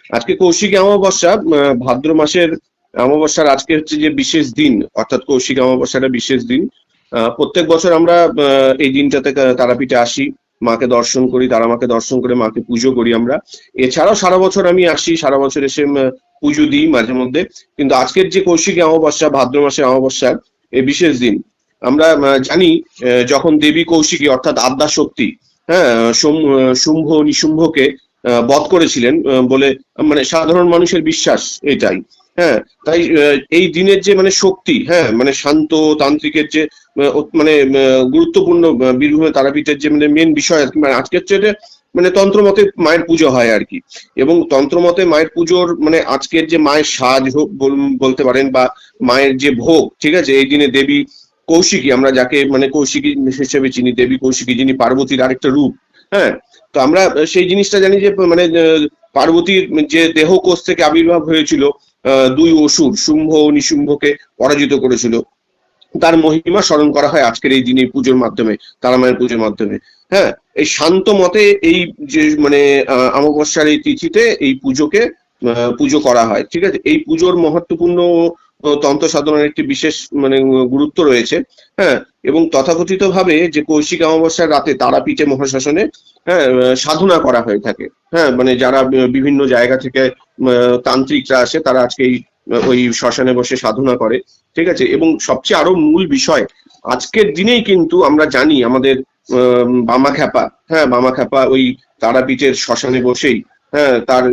আজকে কৌশিকী অমাবস্যা, ভাদ্র মাসের অমাবস্যার আজকে হচ্ছে যে বিশেষ দিন, অর্থাৎ কৌশিকী অমাবস্যাটা বিশেষ দিন। প্রত্যেক বছর আমরা এই দিনটাতে তারাপীঠে আসি, মাকে দর্শন করি, তারা মাকে দর্শন করে মাকে পুজো করি আমরা। এছাড়াও সারা বছর আমি আসি, সারা বছর এসে পুজো দিই মাঝে মধ্যে। কিন্তু আজকের যে কৌশিকী অমাবস্যা, ভাদ্র মাসের অমাবস্যা, এই বিশেষ দিন। আমরা জানি যখন দেবী কৌশিকী অর্থাৎ আদ্যা শক্তি, হ্যাঁ, শুম্ভ নিশুম্ভকে বধ করেছিলেন বলে মানে সাধারণ মানুষের বিশ্বাস এটাই। হ্যাঁ, তাই এই দিনের যে মানে শক্তি, হ্যাঁ, মানে শান্ত তান্ত্রিকের যে মানে গুরুত্বপূর্ণ বীরভূমে তারাপীঠের যে মানে মেন বিষয় আর কি, মানে আজকের চেয়ে মানে তন্ত্রমতে মায়ের পুজো হয় আর কি। এবং তন্ত্রমতে মায়ের পুজোর মানে আজকের যে মায়ের সাজ হোক বলতে পারেন, বা মায়ের যে ভোগ, ঠিক আছে, এই দিনে দেবী কৌশিকী, আমরা যাকে মানে কৌশিকী হিসেবে চিনি, দেবী কৌশিকী যিনি পার্বতীর আরেকটা রূপ। হ্যাঁ, তো আমরা সেই জিনিসটা জানি যে মানে পার্বতীর যে দেহ কোষ থেকে আবির্ভাব হয়েছিল, দুই অসুর শুম্ভ ও নিশুম্ভকে পরাজিত করেছিল, তার মহিমা স্মরণ করা হয় আজকের এই দিনে পুজোর মাধ্যমে, তারা মায়ের পুজোর মাধ্যমে। হ্যাঁ, এই শান্ত মতে এই যে মানে অমাবস্যার এই তিথিতে এই পুজোকে পুজো করা হয়, ঠিক আছে। এই পুজোর মহত্বপূর্ণ তন্ত্র সাধনার একটি বিশেষ মানে গুরুত্ব রয়েছে। হ্যাঁ, এবং তথাকথিত ভাবে যে কৌশিক অমাবস্যার রাতে তারাপীঠে মহাশ্মশানে, হ্যাঁ, সাধনা করা হয়ে থাকে। হ্যাঁ, মানে যারা বিভিন্ন জায়গা থেকে তান্ত্রিকরা আসে, তারা আজকে এই ওই শ্মশানে বসে সাধনা করে, ঠিক আছে। এবং সবচেয়ে আরো মূল বিষয়, আজকের দিনেই কিন্তু আমরা জানি আমাদের বামাখ্যাপা, হ্যাঁ, বামাখ্যাপা ওই তারাপীঠের শ্মশানে বসেই, হ্যাঁ, তার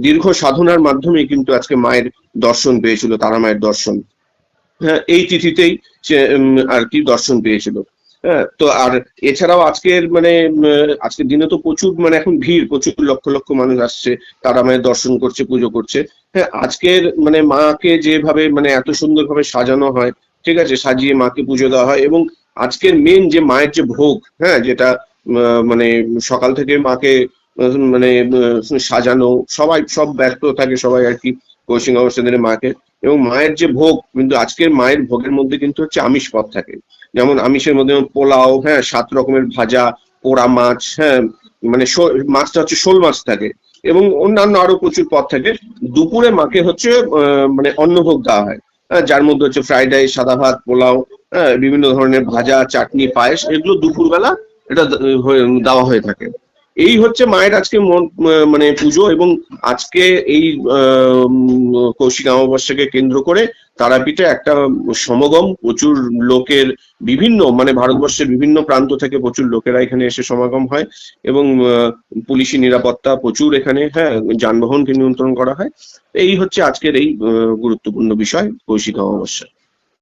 দীর্ঘ সাধনার মাধ্যমে কিন্তু আজকে মায়ের দর্শন পেয়েছিল, তারা মায়ের দর্শন। হ্যাঁ, এই তিথিতেই সে আর কি দর্শন পেয়েছিল। হ্যাঁ, তো আর এছাড়াও আজকের মানে আজকের দিনে তো প্রচুর মানে এখন ভিড়, প্রচুর লক্ষ লক্ষ মানুষ আসছে, তারা মায়ের দর্শন করছে, পুজো করছে। হ্যাঁ, আজকের মানে মাকে যেভাবে মানে এত সুন্দরভাবে সাজানো হয়, ঠিক আছে, সাজিয়ে মাকে পুজো দেওয়া হয়। এবং আজকের মেন যে মায়ের যে ভোগ, হ্যাঁ, যেটা মানে সকাল থেকে মাকে মানে সাজানো, সবাই সব ব্যস্ত থাকে সবাই আর কি কৌশিক অমাবস্যার দিনে মাকে। এবং মায়ের যে ভোগ, কিন্তু আজকের মায়ের ভোগের মধ্যে কিন্তু হচ্ছে আমিষ পদ থাকে। যেমন আমিষের মধ্যে পোলাও, হ্যাঁ, 7 রকমের ভাজা, পোড়া মাছ, হ্যাঁ, মানে মাছটা হচ্ছে শোল মাছ থাকে, এবং অন্যান্য আরো প্রচুর পদ থাকে। দুপুরে মাকে হচ্ছে মানে অন্নভোগ দেওয়া হয়, যার মধ্যে হচ্ছে ফ্রাইড রাইস, সাদা ভাত, পোলাও, হ্যাঁ, বিভিন্ন ধরনের ভাজা, চাটনি, পায়েস, এগুলো দুপুরবেলা এটা দেওয়া হয়ে থাকে। এই হচ্ছে মায়ের আজকে মানে পুজো। এবং আজকে এই কৌশিক অমাবস্যাকে কেন্দ্র করে তারাপীঠে একটা সমাগম, প্রচুর লোকের, বিভিন্ন মানে ভারতবর্ষের বিভিন্ন প্রান্ত থেকে প্রচুর লোকেরা এখানে এসে সমাগম হয়। এবং পুলিশি নিরাপত্তা প্রচুর এখানে, হ্যাঁ, যানবাহনকে নিয়ন্ত্রণ করা হয়। এই হচ্ছে আজকের এই গুরুত্বপূর্ণ বিষয় কৌশিক অমাবস্যা।